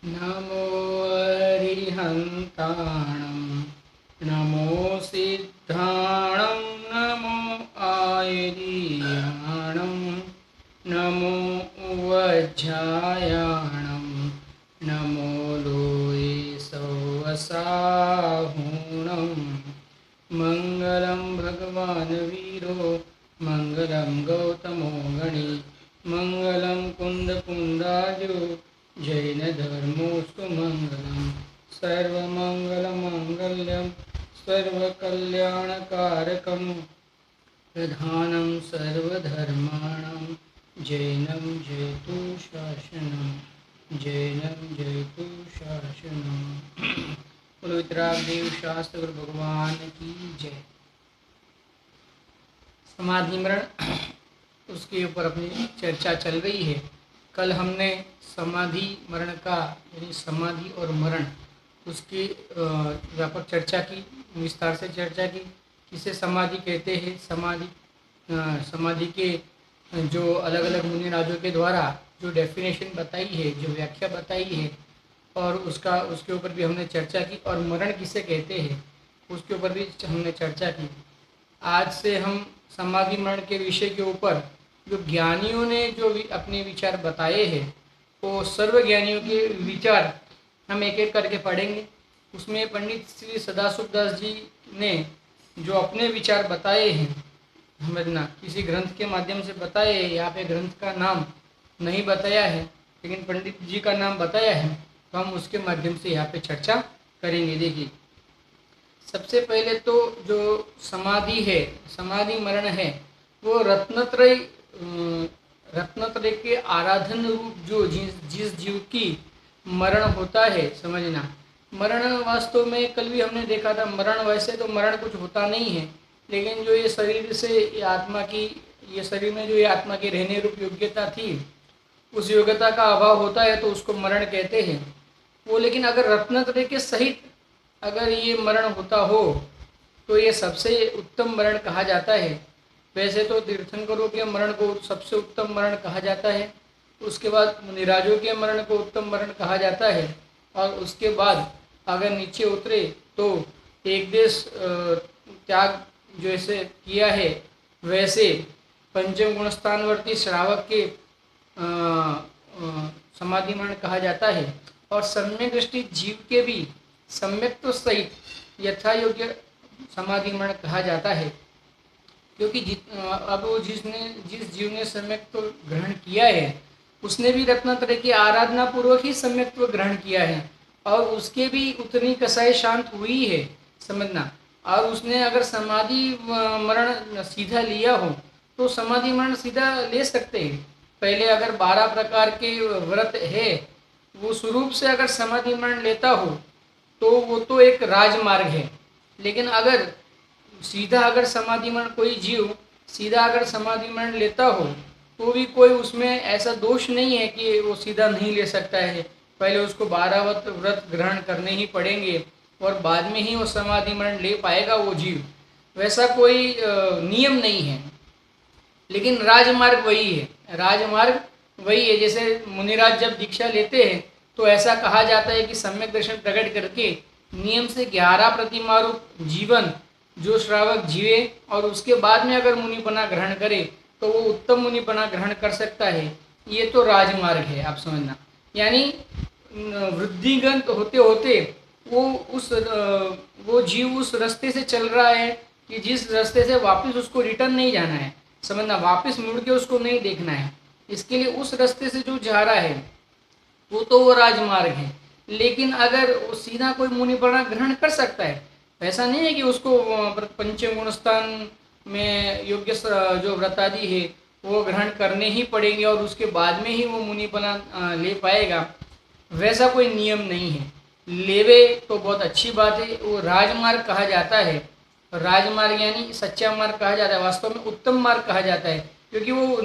नमो अरिहन्ताणं नमो सिद्धाणं नमो आयर्याणं नमो वज्रायाणं नमो लोये सौवसाहुणं मङ्गलं भगवान् वीरो मङ्गलं गौतमो गणी मङ्गलं कुन्दकुन्दाजो जैनधर्मोऽस्तु मङ्गलं सर्वमङ्गलमाङ्गल्यं सर्वकल्याणकारकं प्रधानं सर्वधर्माणां जैनं जयतु शासनं जैनं जयतु शासनं। बोलो वितरागदेव शास्त्र गुरु भगवान की जय। समाधि मरण उसके ऊपर अपनी चर्चा चल रही है। कल हमने समाधि मरण का यानी समाधि और मरण उसकी व्यापक चर्चा की, विस्तार से चर्चा की। किसे समाधि कहते हैं, समाधि के जो अलग अलग मुनि राजों के द्वारा जो डेफिनेशन बताई है, जो व्याख्या बताई है, और उसके ऊपर भी हमने चर्चा की। और मरण किसे कहते हैं उसके ऊपर भी हमने चर्चा की। आज से हम समाधि मरण के विषय के ऊपर जो ज्ञानियों ने जो अपने विचार बताए हैं वो सर्व ज्ञानियों के विचार हम एक एक करके पढ़ेंगे। उसमें पंडित श्री सदाशिव दास जी ने जो अपने विचार बताए हैं, समझना किसी ग्रंथ के माध्यम से बताए हैं। यहाँ पे ग्रंथ का नाम नहीं बताया है लेकिन पंडित जी का नाम बताया है, तो हम उसके माध्यम से यहाँ पे चर्चा करेंगे। देखिए, सबसे पहले तो जो समाधि है, समाधि मरण है, वो रत्नत्रय के आराधन रूप जो जिस जीव की मरण होता है, समझना। मरण वास्तव में कल भी हमने देखा था, मरण वैसे तो मरण कुछ होता नहीं है, लेकिन जो ये शरीर से ये आत्मा की, ये शरीर में जो ये आत्मा की रहने रूप योग्यता थी, उस योग्यता का अभाव होता है तो उसको मरण कहते हैं वो। लेकिन अगर रत्नत्रय के सहित अगर ये मरण होता हो तो ये सबसे उत्तम मरण कहा जाता है। वैसे तो तीर्थंकरों के मरण को सबसे उत्तम मरण कहा जाता है, उसके बाद मुनिराजों के मरण को उत्तम मरण कहा जाता है, और उसके बाद अगर नीचे उतरे तो एक देश त्याग जैसे किया है वैसे पंचम गुणस्थानवर्ती श्रावक के समाधि मरण कहा जाता है। और सम्यक दृष्टि जीव के भी सम्यक्त्व सहित यथा योग्य समाधि मरण कहा जाता है, क्योंकि अब वो जिस जीव ने सम्यक्त्व ग्रहण किया है उसने भी रत्नत्रय की आराधना पूर्वक ही सम्यक्त्व ग्रहण किया है, और उसके भी उतनी कसाई शांत हुई है, समझना। और उसने अगर समाधि मरण सीधा लिया हो तो समाधि मरण सीधा ले सकते हैं। पहले अगर 12 प्रकार के व्रत है वो स्वरूप से अगर समाधि मरण लेता हो तो वो तो एक राजमार्ग है। लेकिन अगर सीधा अगर समाधि मरण कोई जीव सीधा अगर समाधि मरण लेता हो तो भी कोई उसमें ऐसा दोष नहीं है कि वो सीधा नहीं ले सकता है। पहले उसको 12 व्रत ग्रहण करने ही पड़ेंगे और बाद में ही वो समाधि मरण ले पाएगा वो जीव, वैसा कोई नियम नहीं है। लेकिन राजमार्ग वही है, राजमार्ग वही है। जैसे मुनिराज जब दीक्षा लेते हैं तो ऐसा कहा जाता है कि सम्यक दर्शन प्रकट करके नियम से 11 प्रतिमा रूप जीवन जो श्रावक जीवे और उसके बाद में अगर मुनिपना ग्रहण करे तो वो उत्तम मुनिपना ग्रहण कर सकता है। ये तो राजमार्ग है, आप समझना। यानी वृद्धिगत होते होते वो जीव उस रास्ते से चल रहा है कि जिस रास्ते से वापस उसको रिटर्न नहीं जाना है, समझना। वापस मुड़ के उसको नहीं देखना है, इसके लिए उस रास्ते से जो जा रहा है वो राजमार्ग है। लेकिन अगर वो सीधा कोई मुनिपना ग्रहण कर सकता है, ऐसा नहीं है कि उसको पंचम गुणस्थान में योग्य जो व्रतादि है वो ग्रहण करने ही पड़ेंगे और उसके बाद में ही वो मुनिपना ले पाएगा, वैसा कोई नियम नहीं है। लेवे तो बहुत अच्छी बात है, वो राजमार्ग कहा जाता है। राजमार्ग यानी सच्चा मार्ग कहा जाता है, वास्तव में उत्तम मार्ग कहा जाता है, क्योंकि वो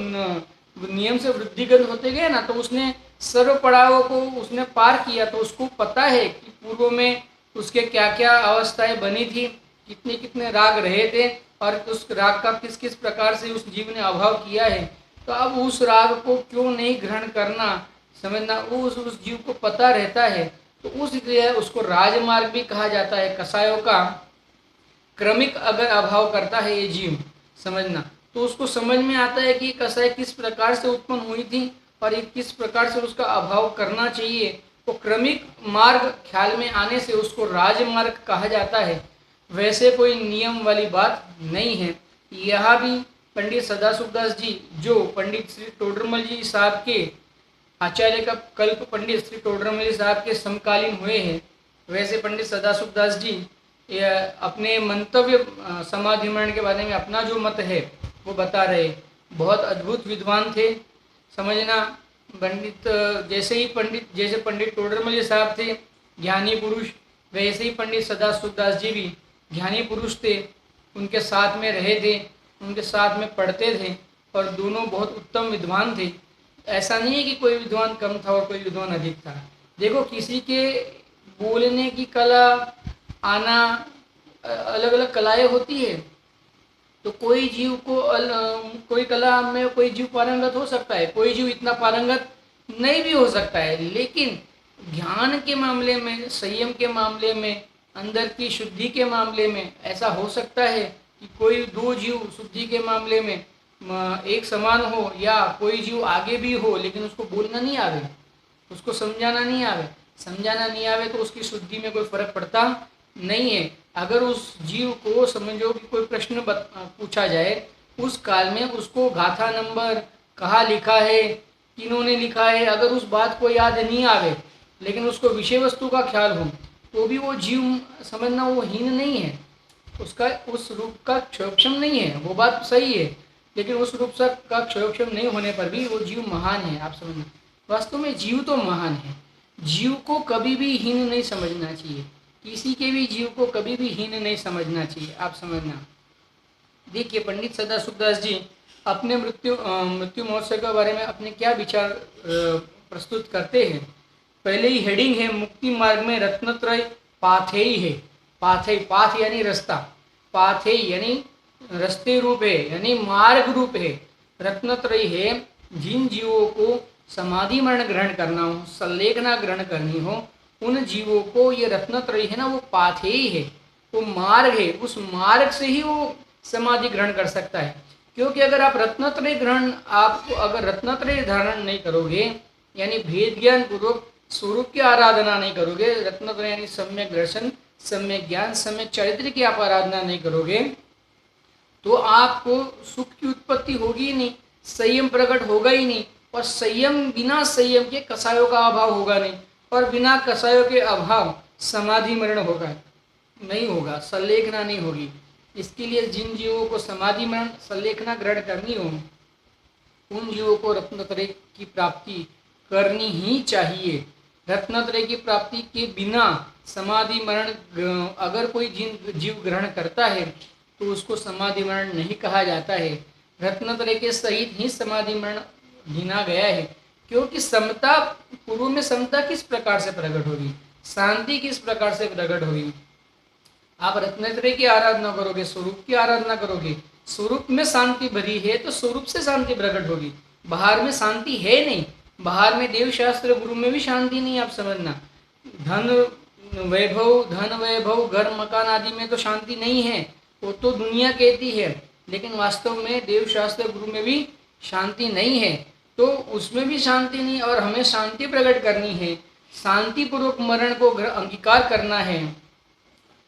नियम से वृद्धिगत होते गए ना, तो उसने सर्व पड़ावों को उसने पार किया, तो उसको पता है कि पूर्व में उसके क्या क्या अवस्थाएं बनी थी, कितने कितने राग रहे थे और उस राग का किस किस प्रकार से उस जीव ने अभाव किया है। तो अब उस राग को क्यों नहीं ग्रहण करना, समझना, वो उस जीव को पता रहता है, तो उस इसलिए उसको राजमार्ग भी कहा जाता है। कसायों का क्रमिक अगर अभाव करता है ये जीव, समझना, तो उसको समझ में आता है कि कसाय किस प्रकार से उत्पन्न हुई थी और ये किस प्रकार से उसका अभाव करना चाहिए। तो क्रमिक मार्ग ख्याल में आने से उसको राजमार्ग कहा जाता है। वैसे कोई नियम वाली बात नहीं है। यह भी पंडित सदाशिवदास जी, जो पंडित श्री टोडरमल जी साहब के आचार्य का कल्प पंडित श्री टोडरमल जी साहब के समकालीन हुए हैं, वैसे पंडित सदाशिवदास जी अपने मंतव्य समाधि मरण के बारे में अपना जो मत है वो बता रहे। बहुत अद्भुत विद्वान थे, समझना। पंडित जैसे पंडित टोडरमल जी साहब थे ज्ञानी पुरुष, वैसे ही पंडित सदाशिवदास जी भी ज्ञानी पुरुष थे। उनके साथ में रहे थे, उनके साथ में पढ़ते थे और दोनों बहुत उत्तम विद्वान थे। ऐसा नहीं है कि कोई विद्वान कम था और कोई विद्वान अधिक था। देखो, किसी के बोलने की कला आना, अलग अलग कलाएं होती है। तो कोई जीव को कोई कला में कोई जीव पारंगत हो सकता है, कोई जीव इतना पारंगत नहीं भी हो सकता है। लेकिन ज्ञान के मामले में, संयम के मामले में, अंदर की शुद्धि के मामले में ऐसा हो सकता है कि कोई दो जीव शुद्धि के मामले में एक समान हो, या कोई जीव आगे भी हो लेकिन उसको बोलना नहीं आवे, उसको समझाना नहीं आवे तो उसकी शुद्धि में कोई फर्क पड़ता नहीं है। अगर उस जीव को समझो कि कोई प्रश्न पूछा जाए, उस काल में उसको गाथा नंबर कहाँ लिखा है, किन्होंने लिखा है, अगर उस बात को याद नहीं आवे लेकिन उसको विषय वस्तु का ख्याल हो, तो भी वो जीव, समझना, वो हीन नहीं है, उसका उस रूप का क्षयोक्षम नहीं है। वो बात सही है, लेकिन उस रूप का क्षयोक्षम नहीं होने पर भी वो जीव महान है। आप समझना, वास्तव में जीव तो महान है। जीव को कभी भी हीन नहीं समझना चाहिए, किसी के भी जीव को कभी भी हीन नहीं समझना चाहिए। आप समझना, देखिए पंडित सदाशिवदास जी अपने मृत्यु महोत्सव के बारे में अपने क्या विचार प्रस्तुत करते हैं। पहले ही हेडिंग है, मुक्ति मार्ग में रत्नत्रय पाथेय है। पाथ यानी रास्ता, पाथेय यानी रास्ते रूप है, यानी मार्ग रूप है। रत्नत्रय है, जिन जीवों को समाधि मरण ग्रहण करना हो, संलेखना ग्रहण करनी हो, उन जीवों को ये रत्नत्रय है ना, वो पाथेय है, वो मार्ग है। उस मार्ग से ही वो समाधि ग्रहण कर सकता है। क्योंकि अगर आप अगर रत्नत्रय धारण नहीं करोगे, यानी भेद ज्ञान पूर्वक स्वरूप की आराधना नहीं करोगे, रत्नत्रय यानी सम्यक दर्शन, सम्यक ज्ञान, सम्यक चरित्र की आप आराधना नहीं करोगे, तो आपको सुख की उत्पत्ति होगी ही नहीं, संयम प्रकट होगा ही नहीं। और बिना संयम के कसायों का अभाव होगा नहीं, और बिना कसायों के अभाव समाधि मरण नहीं होगा, संलेखना नहीं होगी। इसके लिए जिन जीवों को समाधि मरण संलेखना ग्रहण करनी हो, उन जीवों को रत्नत्रय की प्राप्ति करनी ही चाहिए। रत्नत्रय की प्राप्ति के बिना समाधि मरण अगर कोई जीव ग्रहण करता है तो उसको समाधि मरण नहीं कहा जाता है। रत्नत्रय के सहित ही समाधि मरण गिना गया है। क्योंकि समता, पूर्व में समता किस प्रकार से प्रकट होगी, शांति किस प्रकार से प्रकट होगी। आप रत्नत्रय की आराधना करोगे, स्वरूप की आराधना करोगे, स्वरूप में शांति भरी है तो स्वरूप से शांति प्रकट होगी। बाहर में शांति है नहीं, बाहर में देव शास्त्र गुरु में भी शांति नहीं। आप समझना, धन वैभव घर मकान आदि में तो शांति नहीं है, वो तो दुनिया कहती है, लेकिन वास्तव में देव शास्त्र गुरु में भी शांति नहीं है। तो उसमें भी शांति नहीं, और हमें शांति प्रकट करनी है, शांतिपूर्वक मरण को अंगीकार करना है।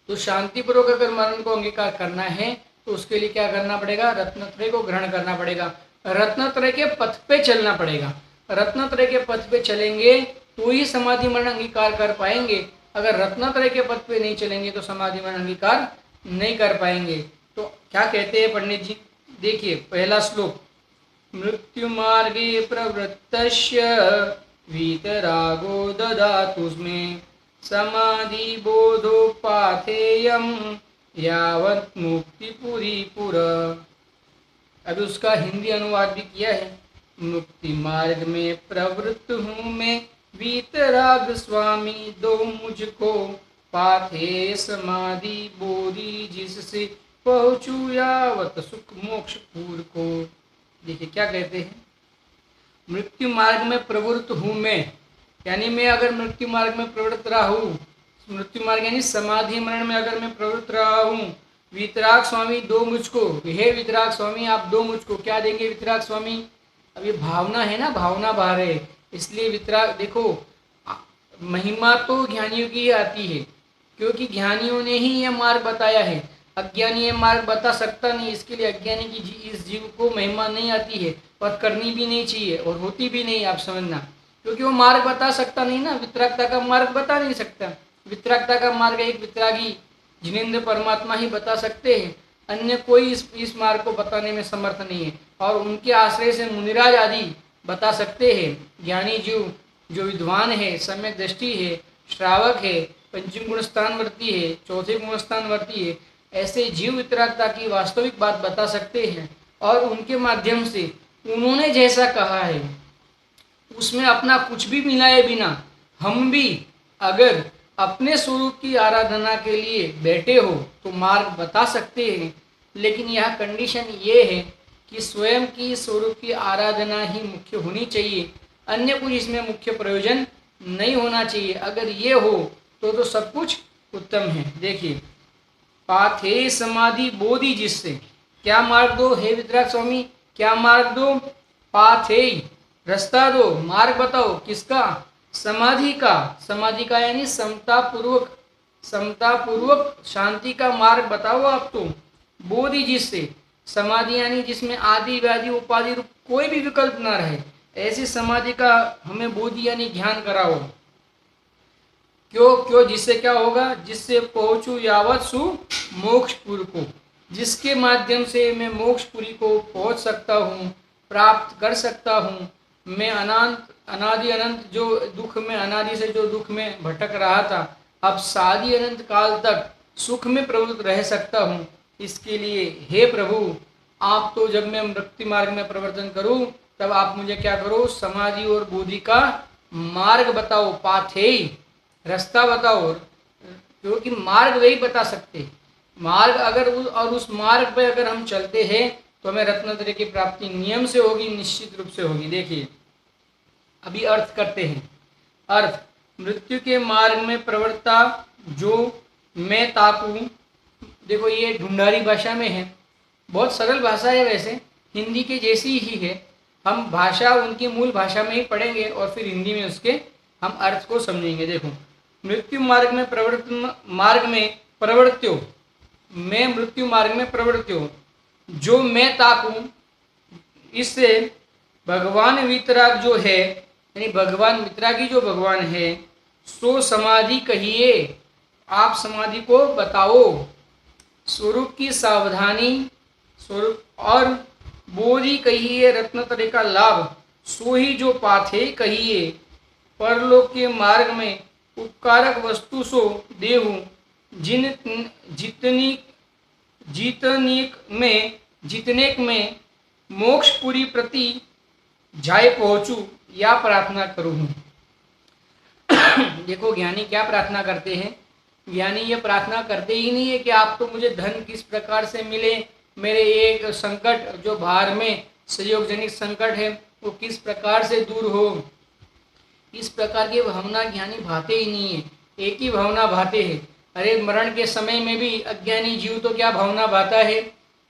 तो शांतिपूर्वक अगर मरण को अंगीकार करना है तो उसके लिए क्या करना पड़ेगा, रत्नत्रय को ग्रहण करना पड़ेगा, रत्नत्रय के पथ पे चलना पड़ेगा। रत्नत्रय के पथ पे चलेंगे तो ही समाधि मरण अंगीकार कर पाएंगे। अगर रत्नत्रय के पथ पे नहीं चलेंगे तो समाधि मरण अंगीकार नहीं कर पाएंगे। तो क्या कहते हैं पंडित जी, देखिए पहला श्लोक, मृत्यु मार्गे प्रवृत्तस्य वीतरागो ददातुस्मे समाधि बोधोपाथेयम यावत् मुक्तिपुरी पुर। अभी उसका हिंदी अनुवाद भी किया है। मुक्ति मार्ग में प्रवृत्त हूँ मैं, वीतराग स्वामी दो मुझको, पाथे समाधि बोधि जिससे पहुँचू यावत सुख मोक्ष पूर को। देखिए क्या कहते हैं, मृत्यु मार्ग में प्रवृत्त हूँ मैं, यानी मैं अगर मृत्यु मार्ग में प्रवृत्त रहा हूँ, मृत्यु मार्ग यानी समाधि मरण में अगर मैं प्रवृत्त रहा हूँ, वितराग स्वामी दो मुझको, हे वितराग स्वामी आप दो मुझको, क्या देंगे वितराग स्वामी? अब ये भावना है ना, भावना बाहर है, इसलिए वितराग देखो महिमा तो ज्ञानियों की ही आती है, क्योंकि ज्ञानियों ने ही यह मार्ग बताया है। अज्ञानी ये मार्ग बता सकता नहीं, इसके लिए अज्ञानी की इस जीव को महिमा नहीं आती है और करनी भी नहीं चाहिए और होती भी नहीं, आप समझना, क्योंकि वो मार्ग बता सकता नहीं ना, वितरागता का मार्ग बता नहीं सकता। वितरागता का मार्ग एक वितरागी जिनेंद्र परमात्मा ही बता सकते हैं, अन्य कोई इस मार्ग को बताने में समर्थ नहीं है, और उनके आश्रय से मुनिराज आदि बता सकते हैं। ज्ञानी जीव जो विद्वान है, सम्यक दृष्टि है, श्रावक है, पंचम गुण स्थानवर्ती है, चौथे गुण स्थानवर्ती है, ऐसे जीव वितरागता की वास्तविक बात बता सकते हैं, और उनके माध्यम से उन्होंने जैसा कहा है उसमें अपना कुछ भी मिलाए बिना हम भी अगर अपने स्वरूप की आराधना के लिए बैठे हो तो मार्ग बता सकते हैं। लेकिन यह कंडीशन ये है कि स्वयं की स्वरूप की आराधना ही मुख्य होनी चाहिए, अन्य कुछ इसमें मुख्य प्रयोजन नहीं होना चाहिए। अगर ये हो तो सब कुछ उत्तम है। देखिए, पाथे समाधि बोधि जिससे, क्या मार्ग दो हे वितराग स्वामी, क्या मार्ग दो? पाथे, रास्ता दो, मार्ग बताओ, किसका? समाधि का। समाधि का यानी समता पूर्वक शांति का मार्ग बताओ आप तो। बोधि जिससे, समाधि यानी जिसमें आदि व्याधि उपाधि रूप कोई भी विकल्प न रहे, ऐसी समाधि का हमें बोधि यानी ज्ञान कराओ। क्यों जिससे क्या होगा? जिससे पहुंचू यावत सु मोक्षपुर को, जिसके माध्यम से मैं मोक्षपुरी को पहुंच सकता हूँ, प्राप्त कर सकता हूँ। मैं अनादि अनंत जो दुख में, अनादि से जो दुख में भटक रहा था, अब सादी अनंत काल तक सुख में प्रवृत्त रह सकता हूँ। इसके लिए हे प्रभु, आप तो जब मैं मृत्यु मार्ग में प्रवर्तन करूँ तब आप मुझे क्या करो? समाधि और बोधि का मार्ग बताओ, पाथे, रास्ता बताओ, क्योंकि मार्ग वही बता सकते। मार्ग अगर उस मार्ग पे अगर हम चलते हैं तो हमें रत्नत्रय की प्राप्ति नियम से होगी, निश्चित रूप से होगी। देखिए, अभी अर्थ करते हैं। अर्थ, मृत्यु के मार्ग में प्रवृत्ता जो मैं ताकू, देखो ये ढूंढारी भाषा में है, बहुत सरल भाषा है, वैसे हिंदी के जैसी ही है। हम भाषा उनकी मूल भाषा में ही पढ़ेंगे और फिर हिंदी में उसके हम अर्थ को समझेंगे। देखो, मृत्यु मार्ग में प्रवृत्त्यो, मैं मृत्यु मार्ग में प्रवृत्त्यो, जो मैं ताकू, इससे भगवान वितराग जो है, यानी भगवान वितरागी जो भगवान है, सो समाधि कहिए, आप समाधि को बताओ। स्वरूप की सावधानी, स्वरूप और बोधि कहिए, रत्नत्रय का लाभ, सो ही जो पाथे कहिए, परलोक के मार्ग में उपकारक वस्तु सो देहु, जितनेक में मोक्षपुरी प्रति जाय पहुँचू, या प्रार्थना करूँ। देखो, ज्ञानी क्या प्रार्थना करते हैं? ज्ञानी ये प्रार्थना करते ही नहीं है कि आप तो मुझे धन किस प्रकार से मिले, मेरे एक संकट जो बाहर में सहयोगजनिक संकट है वो किस प्रकार से दूर हो, इस प्रकार की भावना ज्ञानी भाते ही नहीं है। एक ही भावना भाते हैं। अरे, मरण के समय में भी अज्ञानी जीव तो क्या भावना भाता है?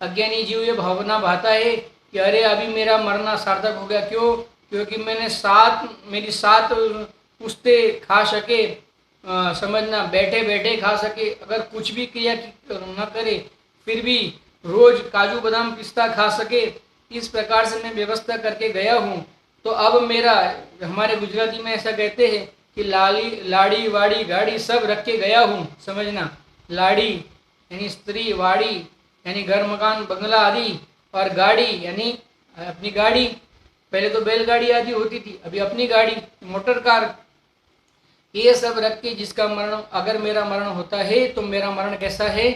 अज्ञानी जीव ये भावना भाता है कि अरे अभी मेरा मरना सार्थक हो गया। क्यों? क्योंकि मेरी सात पुश्ते खा सके, समझना, बैठे बैठे खा सके, अगर कुछ भी क्रिया न करे फिर भी रोज काजू बादाम पिस्ता खा सके, इस प्रकार से मैं व्यवस्था करके गया हूँ। तो अब मेरा, हमारे गुजराती में ऐसा कहते हैं कि लाड़ी वाड़ी गाड़ी सब रख के गया हूँ, समझना। लाड़ी यानी स्त्री, वाड़ी यानी घर मकान बंगला आदि, और गाड़ी यानी अपनी गाड़ी, पहले तो बैलगाड़ी आदि होती थी, अभी अपनी गाड़ी, मोटर कार, ये सब रख के जिसका मरण, अगर मेरा मरण होता है तो मेरा मरण कैसा है?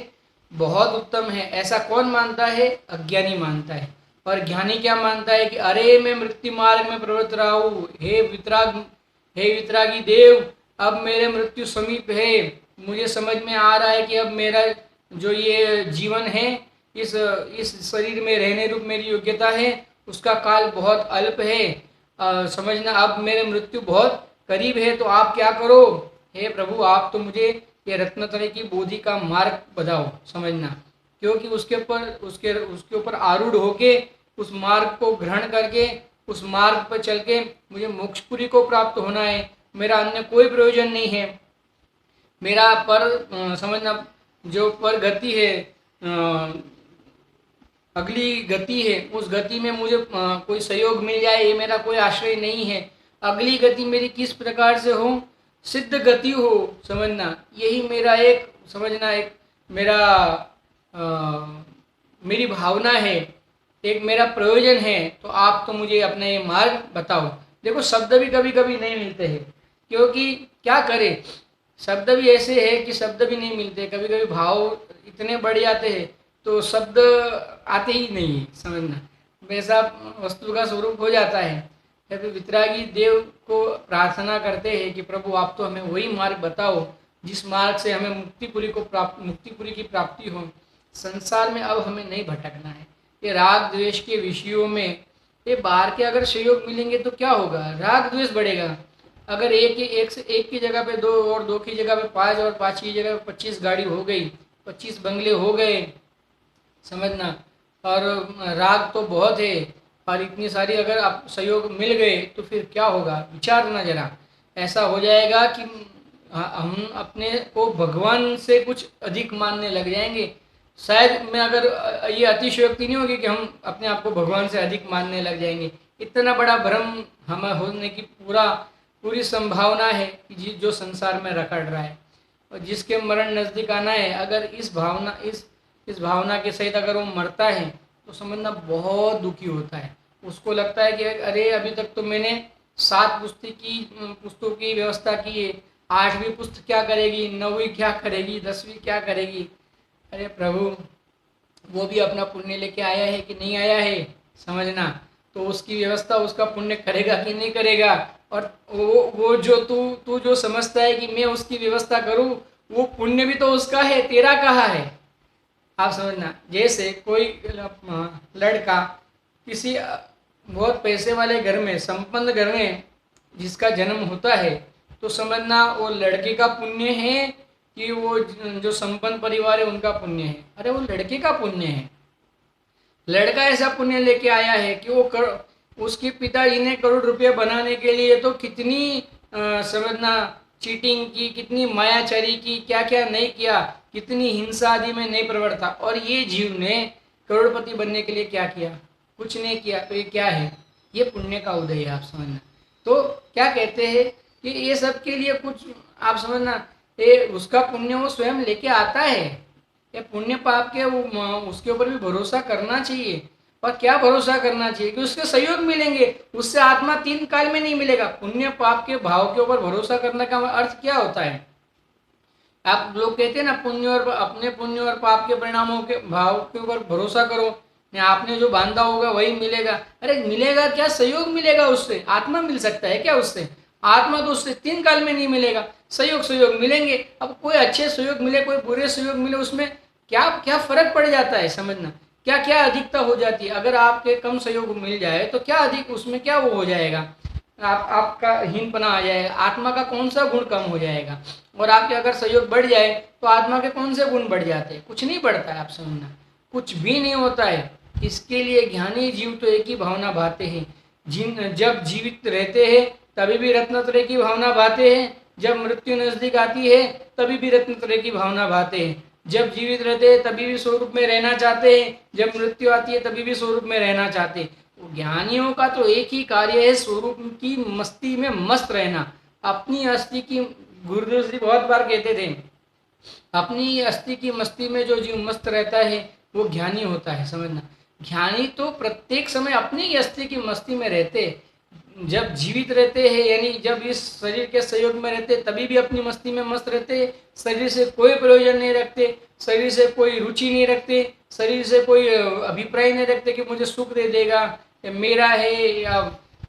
बहुत उत्तम है। ऐसा कौन मानता है? अज्ञानी मानता है। और ज्ञानी क्या मानता है कि अरे मैं मृत्यु मार्ग में प्रवृत्त रहा हूँ, हे वितरागी देव, अब मेरे मृत्यु समीप है, मुझे समझ में आ रहा है कि अब मेरा जो ये जीवन है, इस शरीर में रहने रूप मेरी योग्यता है, उसका काल बहुत अल्प है। समझना अब मेरे मृत्यु बहुत करीब है, तो आप क्या करो, हे प्रभु आप तो मुझे ये रत्नत्रय की बोधि का मार्ग बताओ, समझना। क्योंकि उसके ऊपर आरूढ़ होके उस मार्ग को ग्रहण करके उस मार्ग पर चल के मुझे मोक्षपुरी को प्राप्त होना है। मेरा अन्य कोई प्रयोजन नहीं है। मेरा समझना जो पर गति है, अगली गति है, उस गति में मुझे कोई सहयोग मिल जाए, ये मेरा कोई आश्रय नहीं है। अगली गति मेरी किस प्रकार से हो, सिद्ध गति हो, समझना, यही मेरा एक समझना एक मेरा मेरी भावना है, एक मेरा प्रयोजन है। तो आप तो मुझे अपना ये मार्ग बताओ। देखो शब्द भी कभी कभी नहीं मिलते हैं, क्योंकि क्या करें, शब्द भी ऐसे है कि शब्द भी नहीं मिलते, कभी कभी भाव इतने बढ़ जाते हैं तो शब्द आते ही नहीं है, समझना, वैसा वस्तु का स्वरूप हो जाता है। फिर वितरागी देव को प्रार्थना करते हैं कि प्रभु आप तो हमें वही मार्ग बताओ जिस मार्ग से हमें मुक्तिपुरी की प्राप्ति हो। संसार में अब हमें नहीं भटकना है। ये राग द्वेष के विषयों में ये बाहर के अगर सहयोग मिलेंगे तो क्या होगा, राग द्वेष बढ़ेगा। अगर एक की जगह पे 2 और 2 की जगह पे 5 और 5 की जगह पे 25 गाड़ी हो गई, 25 बंगले हो गए, समझना, और राग तो बहुत है और इतनी सारी अगर आप सहयोग मिल गए तो फिर क्या होगा, विचारना जरा। ऐसा हो जाएगा कि हम अपने को भगवान से कुछ अधिक मानने लग जाएंगे। शायद मैं अगर ये अतिशयोक्ति नहीं होगी कि हम अपने आप को भगवान से अधिक मानने लग जाएंगे। इतना बड़ा भ्रम हमें होने की पूरी संभावना है कि जो संसार में रखड़ रहा है और जिसके मरण नज़दीक आना है, अगर इस भावना के सहित अगर वो मरता है तो समझना बहुत दुखी होता है। उसको लगता है कि अरे अभी तक तो मैंने 7 पुस्तकों की व्यवस्था की है, 8वीं पुस्तक क्या करेगी, 9वीं क्या करेगी, 10वीं क्या करेगी। अरे प्रभु वो भी अपना पुण्य लेके आया है कि नहीं आया है, समझना, तो उसकी व्यवस्था उसका पुण्य करेगा कि नहीं करेगा। और वो जो तू जो समझता है कि मैं उसकी व्यवस्था करूं, वो पुण्य भी तो उसका है, तेरा कहाँ है। आप समझना, जैसे कोई लड़का किसी बहुत पैसे वाले घर में, संपन्न घर में जिसका जन्म होता है, तो समझना वो लड़के का पुण्य है कि वो जो संपन्न परिवार है उनका पुण्य है। अरे वो लड़के का पुण्य है। लड़का ऐसा पुण्य लेके आया है कि उसके पिताजी ने करोड़ रुपये बनाने के लिए तो कितनी समझना चीटिंग की, कितनी मायाचारी की, क्या क्या नहीं किया, कितनी हिंसा आदि में नहीं प्रवृत्ता, और ये जीव ने करोड़पति बनने के लिए क्या किया, कुछ नहीं किया। तो ये क्या है, ये पुण्य का उदय है। आप समझना, तो क्या कहते हैं कि ये सब के लिए कुछ आप समझना, ये उसका पुण्य वो स्वयं लेके आता है। ये पुण्य पाप के उसके ऊपर भी भरोसा करना चाहिए। और क्या भरोसा करना चाहिए कि उसके सहयोग मिलेंगे, उससे आत्मा 3 काल में नहीं मिलेगा। पुण्य पाप के भाव के ऊपर भरोसा करने का अर्थ क्या होता है, आप लोग कहते हैं ना, अपने पुण्य और पाप के परिणामों के भाव के ऊपर भरोसा करो, आपने जो बांधा होगा वही मिलेगा। अरे मिलेगा क्या, सहयोग मिलेगा, उससे आत्मा मिल सकता है क्या, उससे आत्मा तो उससे 3 काल में नहीं मिलेगा। सहयोग मिलेंगे। अब कोई अच्छे सहयोग मिले, कोई बुरे सहयोग मिले, उसमें क्या क्या फर्क पड़ जाता है, समझना, क्या क्या अधिकता हो जाती है। अगर आपके कम सहयोग मिल जाए तो क्या अधिक, उसमें क्या वो हो जाएगा, आपका हीनपना आ जाएगा, आत्मा का कौन सा गुण कम हो जाएगा। और आपके अगर सहयोग बढ़ जाए तो आत्मा के कौन से गुण बढ़ जाते हैं, कुछ नहीं बढ़ता है। आप समझना, कुछ भी नहीं होता है। इसके लिए ज्ञानी जीव तो एक ही भावना भाते हैं, जब जीवित रहते हैं तभी भी रत्नत्रय की भावना भाते हैं, जब मृत्यु नजदीक आती है तभी भी रत्नत्रय की भावना भाते हैं, जब जीवित रहते हैं तभी भी स्वरूप में रहना चाहते हैं, जब मृत्यु आती है तभी भी स्वरूप में रहना चाहते हैं। ज्ञानियों का तो एक ही कार्य है, स्वरूप की मस्ती में मस्त रहना। अपनी अस्थि की, गुरुदेव जी बहुत बार कहते थे, अपनी अस्थि की मस्ती में जो जीव मस्त रहता है वो ज्ञानी होता है। समझना, ज्ञानी तो प्रत्येक समय अपनी ही अस्थि की मस्ती में रहते, जब जीवित रहते हैं यानी जब इस शरीर के सहयोग में रहते तभी भी अपनी मस्ती में मस्त रहते, शरीर से कोई प्रयोजन नहीं रखते, शरीर से कोई रुचि नहीं रखते, शरीर से कोई अभिप्राय नहीं रखते कि मुझे सुख दे देगा या मेरा है, या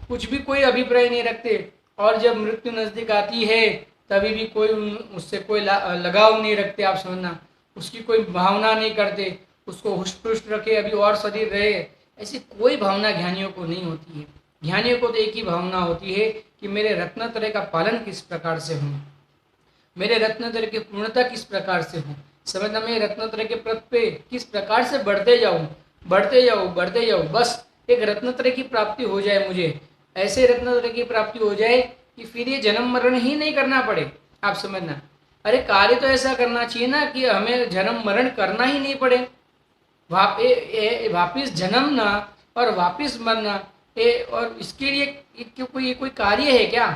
कुछ भी कोई अभिप्राय नहीं रखते। और जब मृत्यु नज़दीक आती है तभी भी कोई उससे कोई लगाव नहीं रखते। आप समझना, उसकी कोई भावना नहीं करते, उसको हुष्ट पुष्ट रखे, अभी और शरीर रहे, ऐसी कोई भावना ज्ञानियों को नहीं होती है। ध्यानियों को तो एक ही भावना होती है कि मेरे रत्नत्रय का पालन किस प्रकार से हो, मेरे रत्नत्रय की पूर्णता किस प्रकार से हो, समझना, मैं रत्नत्रय के पथ पे किस प्रकार से बढ़ते जाऊं, बढ़ते जाऊं, बढ़ते जाऊं, बस एक रत्नत्रय की प्राप्ति हो जाए मुझे, ऐसे रत्नत्रय की प्राप्ति हो जाए कि फिर ये जन्म मरण ही नहीं करना पड़े। आप समझना, अरे कार्य तो ऐसा करना चाहिए ना कि हमें जन्म मरण करना ही नहीं पड़े, वापिस जन्मना और वापिस मरना, और इसके लिए कोई कार्य है क्या?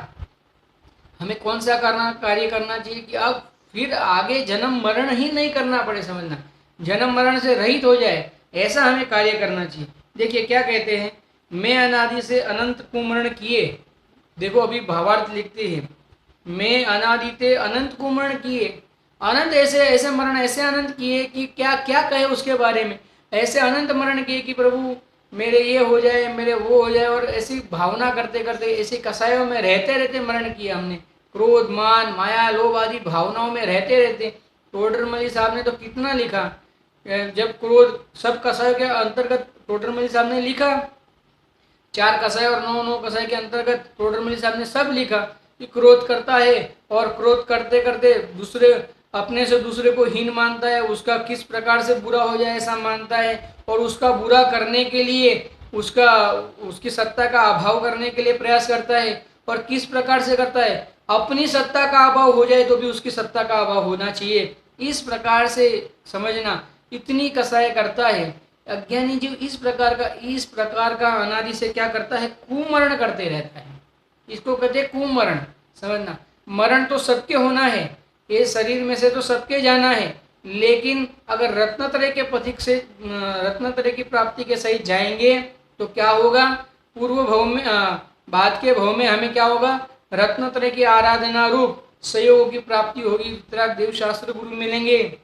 हमें कौन सा कार्य करना चाहिए कि अब फिर आगे जन्म मरण ही नहीं करना पड़े, समझना, जन्म मरण से रहित हो जाए, ऐसा हमें कार्य करना चाहिए। देखिए क्या कहते हैं, मैं अनादि से अनंत कुमरण किए, देखो अभी भावार्थ लिखते हैं, मैं अनादि से अनंत कुमरण किए, अनंत ऐसे ऐसे मरण ऐसे अनंत किए कि क्या क्या कहे उसके बारे में, ऐसे अनंत मरण किए कि प्रभु मेरे ये हो जाए, मेरे वो हो जाए, और ऐसी भावना करते करते ऐसे कसायों में रहते रहते मरण किया हमने, क्रोध मान माया लोभ आदि भावनाओं में रहते रहते। टोडरमल साहब ने तो कितना लिखा, जब क्रोध सब कसायों के अंतर्गत टोडरमल साहब ने लिखा, 4 कसाय और 9 कसाय के अंतर्गत टोडरमल साहब ने सब लिखा कि क्रोध करता है और क्रोध करते करते दूसरे अपने से दूसरे को हीन मानता है, उसका किस प्रकार से बुरा हो जाए ऐसा मानता है, और उसका बुरा करने के लिए उसकी सत्ता का अभाव करने के लिए प्रयास करता है, और किस प्रकार से करता है, अपनी सत्ता का अभाव हो जाए तो भी उसकी सत्ता का अभाव होना चाहिए, इस प्रकार से समझना इतनी कसाय करता है। अज्ञानी जीव इस प्रकार का अनादि से क्या करता है, कुमरण करते रहता है, इसको कहते हैं कुमरण। समझना, मरण तो सबके होना है, ये शरीर में से तो सबके जाना है, लेकिन अगर रत्नत्रय के पथिक से रत्नत्रय की प्राप्ति के सहित जाएंगे तो क्या होगा, पूर्व भव में बाद के भव में हमें क्या होगा, रत्नत्रय की आराधना रूप संयोग की प्राप्ति होगी, वितराग देव शास्त्र गुरु मिलेंगे,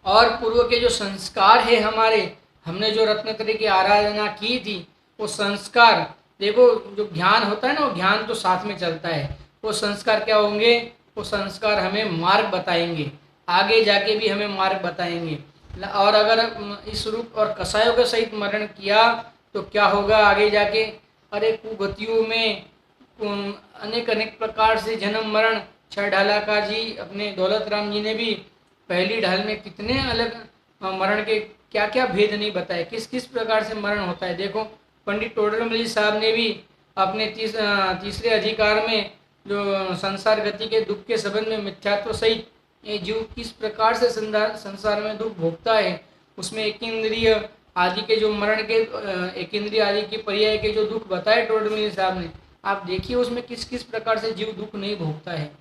और पूर्व के जो संस्कार है हमारे, हमने जो रत्नत्रय की आराधना की थी वो संस्कार, देखो जो ज्ञान होता है ना, वो ज्ञान तो साथ में चलता है, वो संस्कार क्या होंगे, वो संस्कार हमें मार्ग बताएंगे, आगे जाके भी हमें मार्ग बताएंगे। और अगर इस रूप और कसायों के सहित मरण किया तो क्या होगा आगे जाके, अरे कुगतियों में अनेक अनेक प्रकार से जन्म मरण, 6 ढाला का जी अपने दौलत राम जी ने भी पहली ढाल में कितने अलग मरण के क्या क्या भेद नहीं बताए, किस किस प्रकार से मरण होता है। देखो पंडित टोडरमल साहब ने भी अपने तीसरे अधिकार में जो संसार गति के दुख के संबंध में मिथ्यात्व सहित ये जीव किस प्रकार से संसार में दुख भोगता है, उसमें एक इंद्रिय आदि के जो मरण के एक इंद्रिय आदि के पर्याय के जो दुख बताए टोडरमल साहब ने, आप देखिए उसमें किस किस प्रकार से जीव दुख नहीं भोगता है।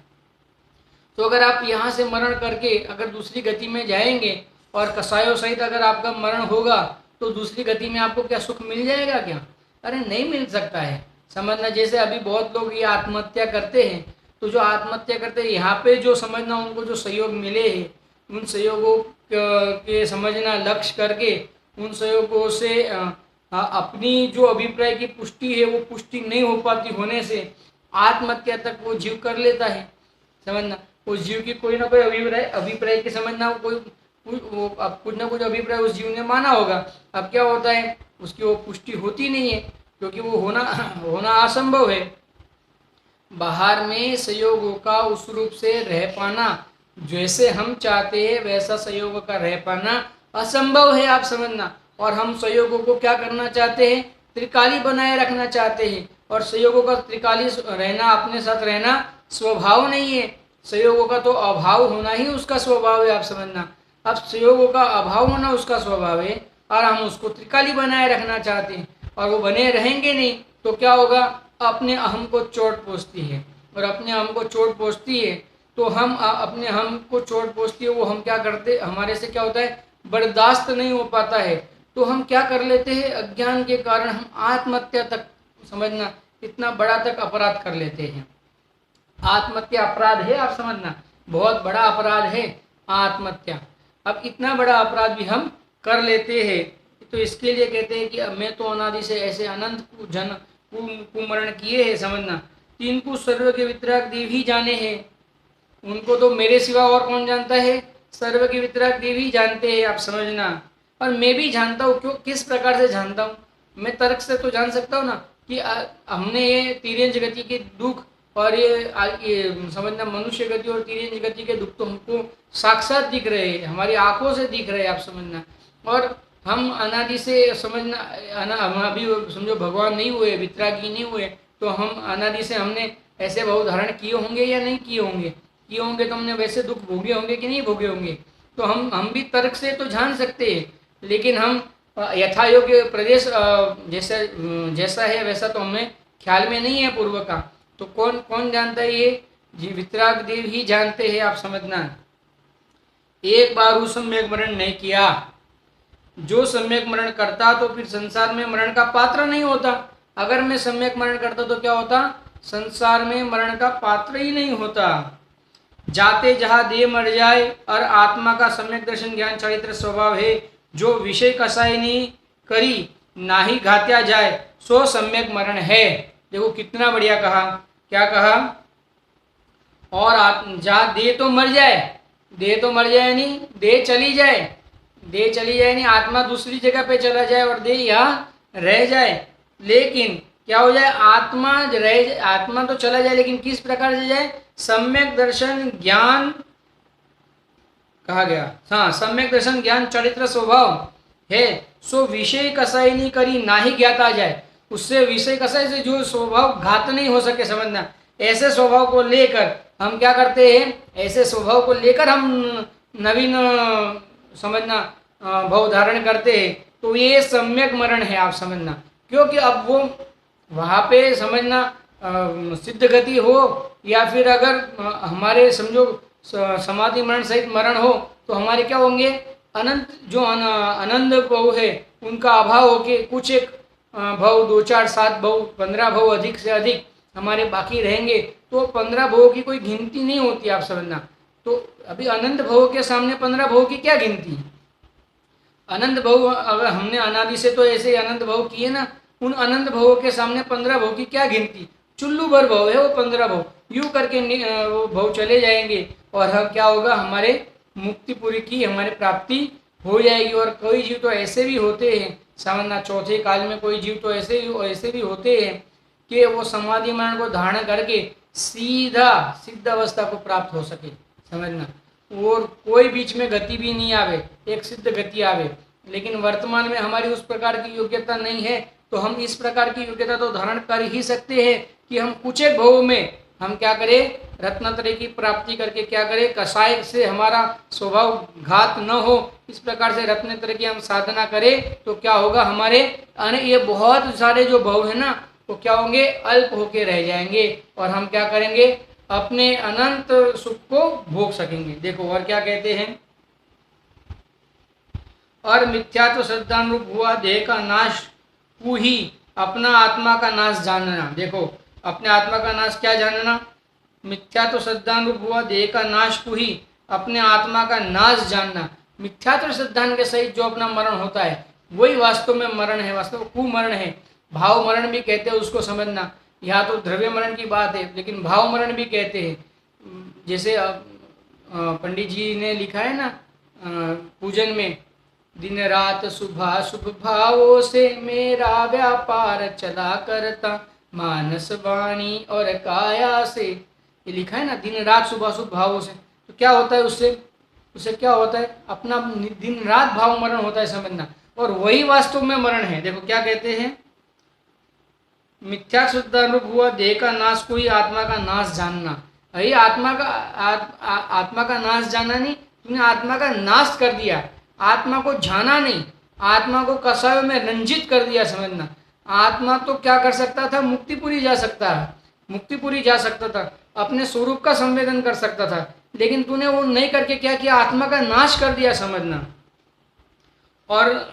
तो अगर आप यहाँ से मरण करके अगर दूसरी गति में जाएंगे और कसायों सहित अगर आपका मरण होगा तो दूसरी गति में आपको क्या सुख मिल जाएगा क्या? अरे नहीं मिल सकता है। समझना, जैसे अभी बहुत लोग ये आत्महत्या करते हैं, तो जो आत्महत्या करते हैं यहाँ पे जो समझना उनको जो सहयोग मिले हैं, उन सहयोगों के समझना लक्ष्य करके उन सहयोगों से अपनी जो अभिप्राय की पुष्टि है वो पुष्टि नहीं हो पाती होने से आत्महत्या तक वो जीव कर लेता है। समझना, उस जीव की कोई ना कोई अभिप्राय की समझना कोई अब कुछ ना कुछ अभिप्राय उस जीव ने माना होगा। अब क्या होता है, उसकी वो पुष्टि होती नहीं है क्योंकि वो होना असंभव है। बाहर में संयोगों का उस रूप से रह पाना जैसे हम चाहते हैं वैसा संयोगों का रह पाना असंभव है, आप समझना। और हम संयोगों को क्या करना चाहते हैं, त्रिकाली बनाए रखना चाहते हैं, और संयोगों का त्रिकाली रहना अपने साथ रहना स्वभाव नहीं है। संयोगों का तो अभाव होना ही उसका स्वभाव है, आप समझना। अब संयोगों का अभाव होना उसका स्वभाव है और हम उसको त्रिकाली बनाए रखना चाहते हैं, और वो बने रहेंगे नहीं तो क्या होगा, अपने अहम को चोट पहुँचती है, और अपने अहम को चोट पहुँचती है तो हम अपने अहम को चोट पहुँचती है, वो हम क्या करते, हमारे से क्या होता है, बर्दाश्त नहीं हो पाता है, तो हम क्या कर लेते हैं, अज्ञान के कारण हम आत्महत्या तक, समझना, इतना बड़ा तक अपराध कर लेते हैं। आत्महत्या अपराध है, आप समझना, बहुत बड़ा अपराध है आत्महत्या। अब इतना बड़ा अपराध भी हम कर लेते हैं, तो इसके लिए कहते हैं कि अब मैं तो अनादि से ऐसे अनंत कुमरण किए हैं, समझना। तीन को सर्व के वितराग देव ही जाने हैं, उनको तो मेरे सिवा और कौन जानता है, सर्व के वितराग देव ही जानते हैं, आप समझना। और मैं भी जानता हूँ, क्यों, किस प्रकार से जानता हूँ, मैं तर्क से तो जान सकता हूँ ना, कि हमने ये तिर्यंच गति के दुख और ये समझना मनुष्य गति और तिर्यंच गति के दुख तो हमको साक्षात दिख रहे हैं, हमारी आंखों से दिख रहे हैं, आप समझना। और हम अनादि से समझना, हम अभी समझो भगवान नहीं हुए, वितरागी नहीं हुए, तो हम अनादि से हमने ऐसे भाव धारण किए होंगे या नहीं किए होंगे? किए होंगे तो हमने वैसे दुख भोगे होंगे कि नहीं भोगे होंगे? तो हम भी तर्क से तो जान सकते हैं, लेकिन हम यथा योग्य प्रदेश जैसा है वैसा तो हमें ख्याल में नहीं है पूर्व का। तो कौन कौन जानता है ये? जी वितराग देव ही जानते हैं, आप समझना। एक बार उस सम्यक मरण नहीं किया, जो सम्यक मरण करता तो फिर संसार में मरण का पात्र नहीं होता। अगर मैं सम्यक मरण करता तो क्या होता? संसार में मरण का पात्र ही नहीं होता। जाते जहाँ देह मर जाए और आत्मा का सम्यक दर्शन ज्ञान चरित्र स्वभाव है, जो विषय कसायनी करी नाही घात्या जाए, सो सम्यक मरण है। देखो कितना बढ़िया कहा, क्या कहा? और जहाँ देह तो मर जाए, देह तो मर जाए नहीं, देह चली जाए, देह चली जाए नहीं, आत्मा दूसरी जगह पे चला जाए और देह यहाँ रह जाए, लेकिन क्या हो जाए? आत्मा तो चला जाए, लेकिन किस प्रकार से जाए? सम्यक दर्शन ज्ञान कहा गया, हाँ सम्यक दर्शन ज्ञान चरित्र स्वभाव है, सो विषय कसाई नहीं करी ना ही ज्ञाता जाए। उससे विषय कसाई से जो स्वभाव घात नहीं हो सके, समझना। ऐसे स्वभाव को लेकर हम क्या करते हैं? ऐसे स्वभाव को लेकर हम नवीन समझना भाव धारण करते हैं, तो ये सम्यक मरण है, आप समझना। क्योंकि अब वो वहाँ पे समझना सिद्ध गति हो या फिर अगर हमारे समझो समाधि मरण सहित मरण हो, तो हमारे क्या होंगे? अनंत जो आनंद भाव है उनका अभाव होके कुछ एक भाव 2 4 7 भाव 15 भाव अधिक से अधिक हमारे बाकी रहेंगे, तो 15 भावों की कोई गिनती नहीं होती, आप समझना। तो अभी अनंत भाव के सामने 15 भाव की क्या गिनती? अनंत भाव अगर हमने अनादि से तो ऐसे अनंत भाव किए ना, उन अनंत भावों के सामने 15 भाव की क्या गिनती? चुल्लू भर भाव है वो 15 भाव, यूं करके वो भाव चले जाएंगे और हम क्या होगा? हमारे मुक्तिपुरी की हमारे प्राप्ति हो जाएगी। और कोई जीव तो ऐसे भी होते हैं, समझना, चौथे काल में कोई जीव तो ऐसे भी होते हैं कि वो समाधि मरण को धारण करके सीधा सिद्ध अवस्था को प्राप्त हो सके, समझना। और कोई बीच में गति भी नहीं आवे, एक सिद्ध गति आवे। लेकिन वर्तमान में हमारी उस प्रकार की योग्यता नहीं है, तो हम इस प्रकार की योग्यता तो धारण कर ही सकते हैं कि हम कुछ एक भाव में हम क्या करें? रत्नत्रय की प्राप्ति करके क्या करें? कषाय से हमारा स्वभाव घात न हो, इस प्रकार से रत्नत्रय की हम साधना करें, तो क्या होगा? हमारे ये बहुत सारे जो भाव है ना, वो क्या होंगे? अल्प होके रह जाएंगे और हम क्या करेंगे? अपने अनंत सुख को भोग सकेंगे। देखो और क्या कहते हैं? और मिथ्या तो श्रद्धानुरूप हुआ देह का नाश को ही अपना आत्मा का नाश जानना। देखो अपने आत्मा का नाश क्या जानना? मिथ्या तो श्रद्धानुरूप हुआ देह का नाश को ही अपने आत्मा का नाश जानना। मिथ्या तो श्रद्धान के सहित जो अपना मरण होता है वही वास्तव में मरण है, वास्तव में कुमरण है। भाव मरण भी कहते हैं उसको, समझना। यहाँ तो द्रव्य मरण की बात है, लेकिन भाव मरण भी कहते हैं। जैसे पंडित जी ने लिखा है ना पूजन में, दिन रात सुबह शुभ भावों से मेरा व्यापार चला करता, मानस वाणी और काया से। ये लिखा है ना, दिन रात सुबह शुभ भावों से। तो क्या होता है उससे क्या होता है? अपना दिन रात भाव मरण होता है, समझना। और वही वास्तव में मरण है। देखो क्या कहते हैं? मिथ्या श्रद्धानुरूप हुआ देह का नाश को ही आत्मा का नाश जानना। अरे आत्मा का नाश जाना नहीं, तुमने आत्मा का नाश कर दिया, आत्मा को जाना नहीं, आत्मा को कसायों में रंजित कर दिया, समझना। आत्मा तो क्या कर सकता था? मुक्तिपुरी जा सकता है, मुक्तिपुरी जा सकता था, अपने स्वरूप का संवेदन कर सकता था, लेकिन तूने वो नहीं करके क्या किया? आत्मा का नाश कर दिया, समझना। और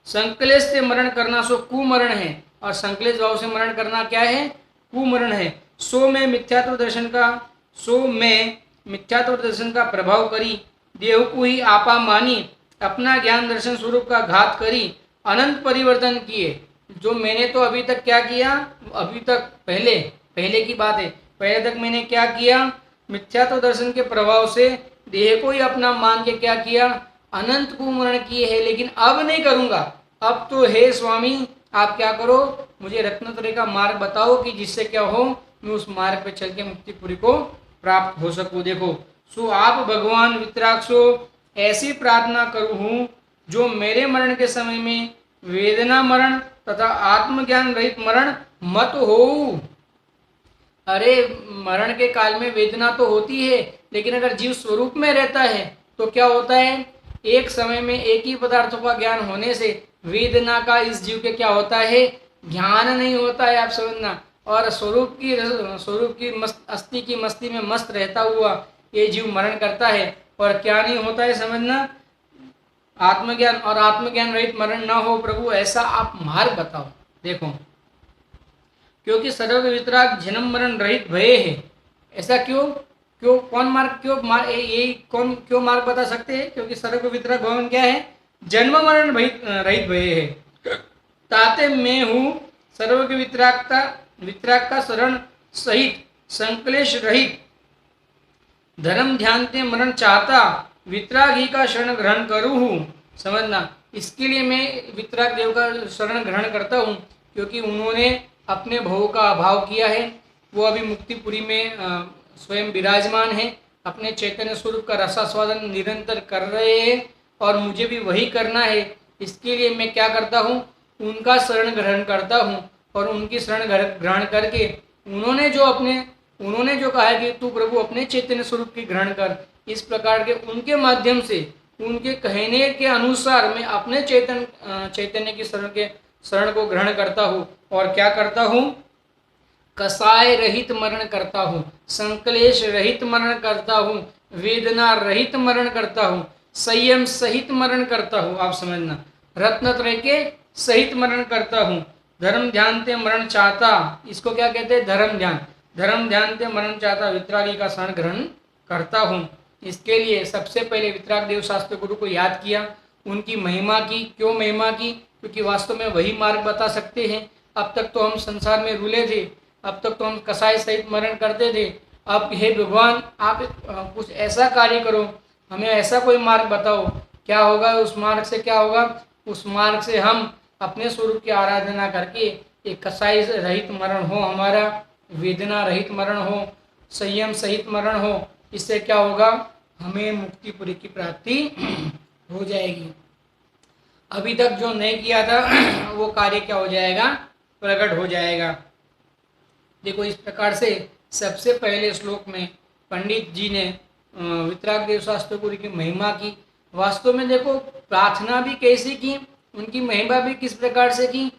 संकलेश से मरण करना सो कुमरण है, और संकलेश भाव से मरण करना क्या है? कुमरण है। सो में मिथ्यात्व दर्शन का प्रभाव करी देव को ही आपा मानी, अपना ज्ञान दर्शन स्वरूप का घात करी, अनंत परिवर्तन किए। जो मैंने तो अभी तक क्या किया? अभी तक पहले की बात है, पहले तक मैंने क्या किया? मिथ्यात्व दर्शन के प्रभाव से देह को ही अपना मान के क्या किया? अनंत कुमरण किए है। लेकिन अब नहीं करूँगा, अब तो हे स्वामी आप क्या करो, मुझे रत्नत्रय का मार्ग बताओ कि जिससे क्या हो, मैं उस मार्ग पे चल के मुक्तिपुरी को प्राप्त हो सकूं। देखो, सो आप भगवान वितराक्षो ऐसी प्रार्थना करूँ हूँ जो मेरे मरण के समय में वेदना मरण तथा आत्मज्ञान रहित मरण मत हो। अरे, मरण के काल में वेदना तो होती है, लेकिन अगर जीव स्वरूप में रहता है तो क्या होता है, एक समय में एक ही पदार्थों का ज्ञान होने से वेदना का इस जीव के क्या होता है, ज्ञान नहीं होता है, आप समझना। और स्वरूप की मस्त अस्थि की मस्ती में मस्त रहता हुआ ये जीव मरण करता है, और क्या नहीं होता है, समझना, आत्मज्ञान, और आत्मज्ञान रहित मरण ना हो प्रभु, ऐसा आप मार्ग बताओ। देखो, क्योंकि सर्व वितराग जन्म मरण रहित भय है। ऐसा क्यों, कौन मार्ग, ये कौन क्यों मार्ग बता सकते हैं, क्योंकि सर्व वितराग भगवान क्या है, जन्म मरण रहित भय है। ताते मैं हूँ सर्व के वितराग का शरण सहित संकलेश रहित धर्म ध्यान ते मरण चाहता वितरागी का शरण ग्रहण करूँ हूँ। समझना, इसके लिए मैं वितराग देव का शरण ग्रहण करता हूँ, क्योंकि उन्होंने अपने भव का अभाव किया है। वो अभी मुक्तिपुरी में स्वयं विराजमान है, अपने चैतन्य स्वरूप का रसास्वादन निरंतर कर रहे हैं, और मुझे भी वही करना है। इसके लिए मैं क्या करता हूँ, उनका शरण ग्रहण करता हूँ, और उनकी शरण ग्रहण करके उन्होंने जो कहा है कि तू प्रभु अपने चैतन्य स्वरूप की ग्रहण कर, इस प्रकार के उनके माध्यम से, उनके कहने के अनुसार मैं अपने चैतन्य की शरण को ग्रहण करता हूँ। और क्या करता हूँ, कसाय रहित मरण करता हूँ, संकलेश रहित मरण करता हूँ, वेदना रहित मरण करता हूँ, संयम सहित मरण करता हूँ। आप समझना, रत्नत्रय के सहित मरण करता हूँ। धर्म ध्यान ते मरण चाहता, इसको क्या कहते हैं, धर्म ध्यान ते मरण चाहता वितरागी का शरण ग्रहण करता हूँ। इसके लिए सबसे पहले वितराग देव शास्त्र गुरु को याद किया, उनकी महिमा की। क्यों महिमा की, क्योंकि वास्तव में वही मार्ग बता सकते हैं। अब तक तो हम संसार में रुले थे, अब तक तो हम कसाई सहित मरण करते थे। अब हे भगवान, आप कुछ ऐसा कार्य करो, हमें ऐसा कोई मार्ग बताओ। क्या होगा उस मार्ग से, क्या होगा उस मार्ग से, हम अपने स्वरूप की आराधना करके एक कसाई रहित मरण हो हमारा, वेदना रहित मरण हो, संयम सहित मरण हो। इससे क्या होगा, हमें मुक्तिपुरी की प्राप्ति हो जाएगी। अभी तक जो नहीं किया था वो कार्य क्या हो जाएगा, प्रकट हो जाएगा। देखो, इस प्रकार से सबसे पहले श्लोक में पंडित जी ने वितराग देव शास्त्र गुरु की महिमा की। वास्तव में देखो, प्रार्थना भी कैसी की, उनकी महिमा भी किस प्रकार से की,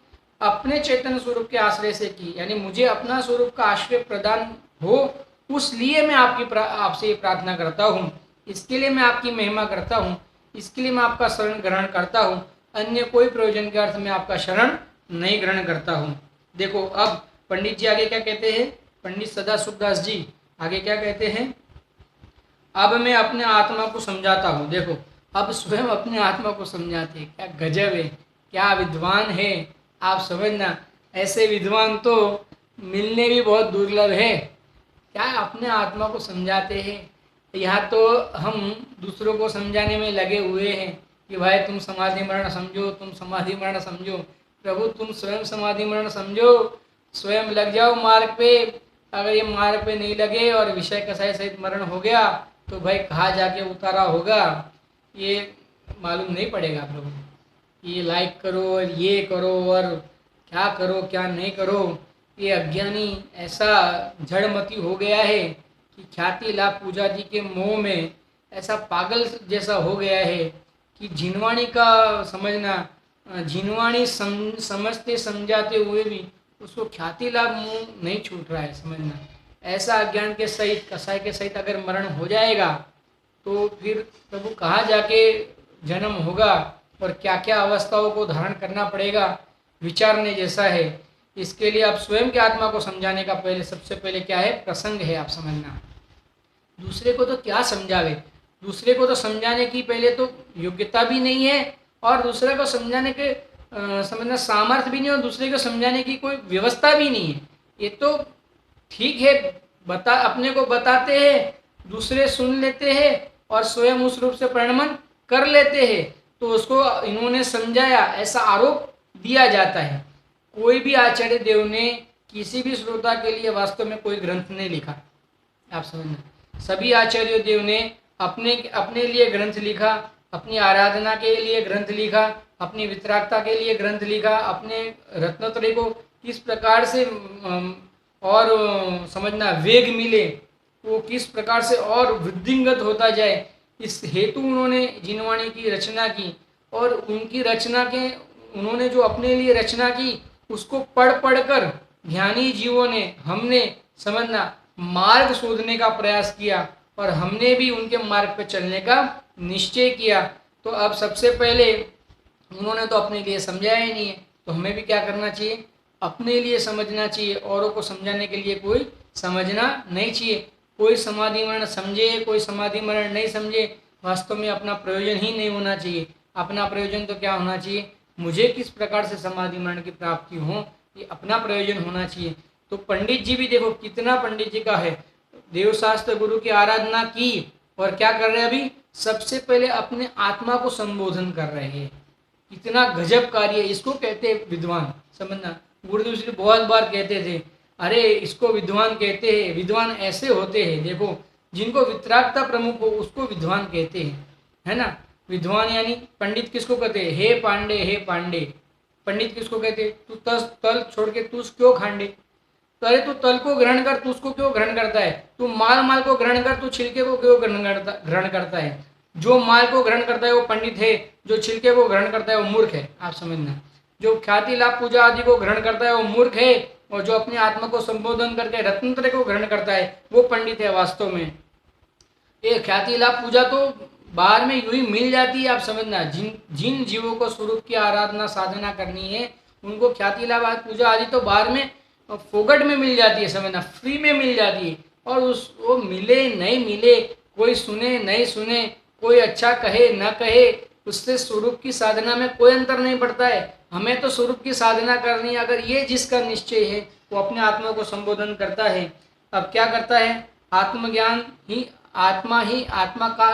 अपने चैतन्य स्वरूप के आश्रय से की। यानी मुझे अपना स्वरूप का आश्रय प्रदान हो, उस लिए मैं आपसे ये प्रार्थना करता हूँ, इसके लिए मैं आपकी महिमा करता हूँ, इसके लिए मैं आपका शरण ग्रहण करता हूँ। अन्य कोई प्रयोजन के अर्थ में आपका शरण नहीं ग्रहण करता हूँ। देखो, अब पंडित जी आगे क्या कहते हैं, पंडित सदा सुखदास जी आगे क्या कहते हैं, अब मैं अपने आत्मा को समझाता हूँ। देखो, अब स्वयं अपने आत्मा को समझाते हैं, क्या गजब है, क्या विद्वान है। आप समझना, ऐसे विद्वान तो मिलने भी बहुत दुर्लभ है। क्या अपने आत्मा को समझाते हैं। यहाँ तो हम दूसरों को समझाने में लगे हुए हैं कि भाई तुम समाधि मरण समझो, तुम समाधि मरण समझो। प्रभु, तुम स्वयं समाधि मरण समझो, स्वयं लग जाओ मार्ग पे। अगर ये मार्ग पे नहीं लगे और विषय कसाय सहित मरण हो गया तो भाई कहाँ जाके उतारा होगा, ये मालूम नहीं पड़ेगा। प्रभु, ये लाइक करो और ये करो और क्या करो क्या नहीं करो, ये अज्ञानी ऐसा जड़मती हो गया है कि ख्याति लाभ पूजा जी के मोह में ऐसा पागल जैसा हो गया है कि झिनवाणी का समझना, झिनवाणी समझते समझाते हुए भी उसको ख्याति लाभ मोह नहीं छूट रहा है। समझना, ऐसा अज्ञान के सहित, कसाय के सहित अगर मरण हो जाएगा तो फिर प्रभु कहाँ जाके जन्म होगा और क्या क्या अवस्थाओं को धारण करना पड़ेगा, विचारने जैसा है। इसके लिए आप स्वयं की आत्मा को समझाने का पहले, सबसे पहले क्या है, प्रसंग है। आप समझना, दूसरे को तो क्या समझावे, दूसरे को तो समझाने की पहले तो योग्यता भी नहीं है, और दूसरे को समझाने के समझना सामर्थ्य भी नहीं, और दूसरे को समझाने की कोई व्यवस्था भी नहीं है। ये तो ठीक है, अपने को बताते हैं, दूसरे सुन लेते हैं और स्वयं उस रूप से परिणमन कर लेते हैं, तो उसको इन्होंने समझाया ऐसा आरोप दिया जाता है। कोई भी आचार्य देव ने किसी भी श्रोता के लिए वास्तव में कोई ग्रंथ नहीं लिखा, आप समझना। सभी आचार्य देव ने अपने अपने लिए ग्रंथ लिखा, अपनी आराधना के लिए ग्रंथ लिखा, अपनी वितरागता के लिए ग्रंथ लिखा, अपने रत्नत्रय को किस प्रकार से और समझना वेग मिले, वो किस प्रकार से और वृद्धिंगत होता जाए, इस हेतु उन्होंने जिनवाणी की रचना की। और उनकी रचना के उन्होंने जो अपने लिए रचना की उसको पढ़ पढ़ कर ज्ञानी जीवों ने, हमने समझना मार्ग शोधने का प्रयास किया और हमने भी उनके मार्ग पर चलने का निश्चय किया। तो अब सबसे पहले उन्होंने तो अपने लिए समझाया ही नहीं है, तो हमें भी क्या करना चाहिए, अपने लिए समझना चाहिए। औरों को समझाने के लिए कोई समझना नहीं चाहिए। कोई समाधि मरण समझे, कोई समाधि मरण नहीं समझे, वास्तव में अपना प्रयोजन ही नहीं होना चाहिए। अपना प्रयोजन तो क्या होना चाहिए, मुझे किस प्रकार से समाधि मरण की प्राप्ति हो, ये अपना प्रयोजन होना चाहिए। तो पंडित जी भी देखो कितना पंडित जी का है, देवशास्त्र गुरु की आराधना की और क्या कर रहे हैं, अभी सबसे पहले अपने आत्मा को संबोधन कर रहे हैं। कितना गजब कार्य है, इसको कहते हैं विद्वान। समझना गुरुदेव श्री बहुत बार कहते थे, अरे इसको विद्वान कहते हैं। विद्वान ऐसे होते हैं, देखो जिनको वितरागता प्रमुख हो उसको विद्वान कहते हैं, है ना। विद्वान यानी पंडित किसको कहते हैं, हे पांडे हे पांडे। पंडित किसको कहते, तू तल छोड़ के तू क्यों खांडे, तो अरे तू तल को ग्रहण कर, तू उसको क्यों ग्रहण करता है, तू माल को ग्रहण कर, तू छिलके को क्यों ग्रहण करता है। जो माल को ग्रहण करता है वो पंडित है, जो छिलके को ग्रहण करता है वो मूर्ख है, आप समझना। जो ख्याति लाभ पूजा आदि को ग्रहण करता है वो मूर्ख है, और जो अपने आत्मा को संबोधन करके रत्नत्रय को ग्रहण करता है वो पंडित है वास्तव में। ये ख्याति लाभ पूजा तो बाहर में यूं ही मिल जाती है, आप समझना। जिन जिन जीवों को स्वरूप की आराधना साधना करनी है उनको ख्याति लाभ पूजा आदि तो बाहर में फोकट में मिल जाती है, समझना, फ्री में मिल जाती है। और उस वो मिले नहीं मिले, कोई सुने नहीं सुने, कोई अच्छा कहे न कहे, उससे स्वरूप की साधना में कोई अंतर नहीं पड़ता है। हमें तो स्वरूप की साधना करनी है। अगर ये जिसका निश्चय है वो अपने आत्मा को संबोधन करता है। अब क्या करता है, आत्मज्ञान ही आत्मा का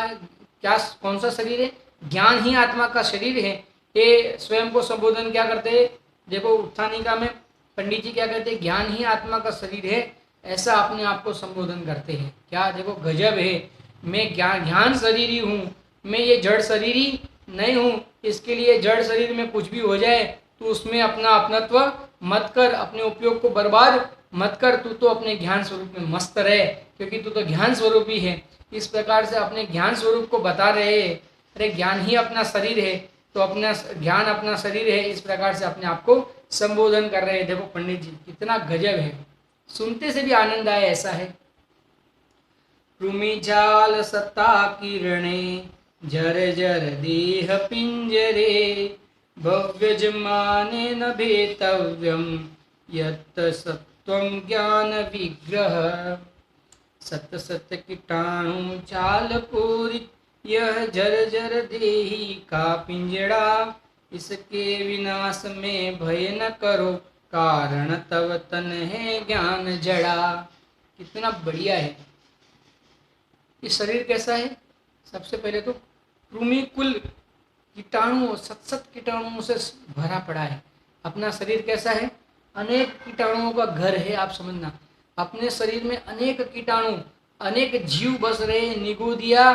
क्या, कौन सा शरीर है, ज्ञान ही आत्मा का शरीर है। ये स्वयं को संबोधन क्या करते हैं, देखो उत्थानिका में पंडित जी क्या कहते हैं, ज्ञान ही आत्मा का शरीर है, ऐसा अपने आप को संबोधन करते हैं। क्या देखो गजब है, मैं ज्ञान शरीर ही हूँ, मैं ये जड़ शरीर ही नहीं हूँ। इसके लिए जड़ शरीर में कुछ भी हो जाए तो उसमें अपना अपनत्व मत कर, अपने उपयोग को बर्बाद मत कर, तू तो अपने ज्ञान स्वरूप में मस्त रहे, क्योंकि तू तो ज्ञान स्वरूप ही है। इस प्रकार से अपने ज्ञान स्वरूप को बता रहे हैं। अरे ज्ञान ही अपना शरीर है, तो अपना ज्ञान अपना शरीर है, इस प्रकार से अपने आप को संबोधन कर रहे हैं। देखो पंडित जी कितना गजब है, सुनते से भी आनंद आए, ऐसा है। रुमिजाल सत्ता किरणे जर जर देह पिंजरे, भव्य जमाने न भेतव्यम यत् सत्वं ज्ञान विग्रह, सत सत कीटाणु चाल पूरित यह जर जर देही का पिंजड़ा, इसके विनाश में भय न करो, कारण तव तन है ज्ञान जड़ा। कितना बढ़िया है। ये शरीर कैसा है, सबसे पहले तो कृमि कुल कीटाणु सत कीटाणुओं से भरा पड़ा है। अपना शरीर कैसा है, अनेक कीटाणुओं का घर है, आप समझना। अपने शरीर में अनेक कीटाणु, अनेक जीव बस रहे हैं। निगोदिया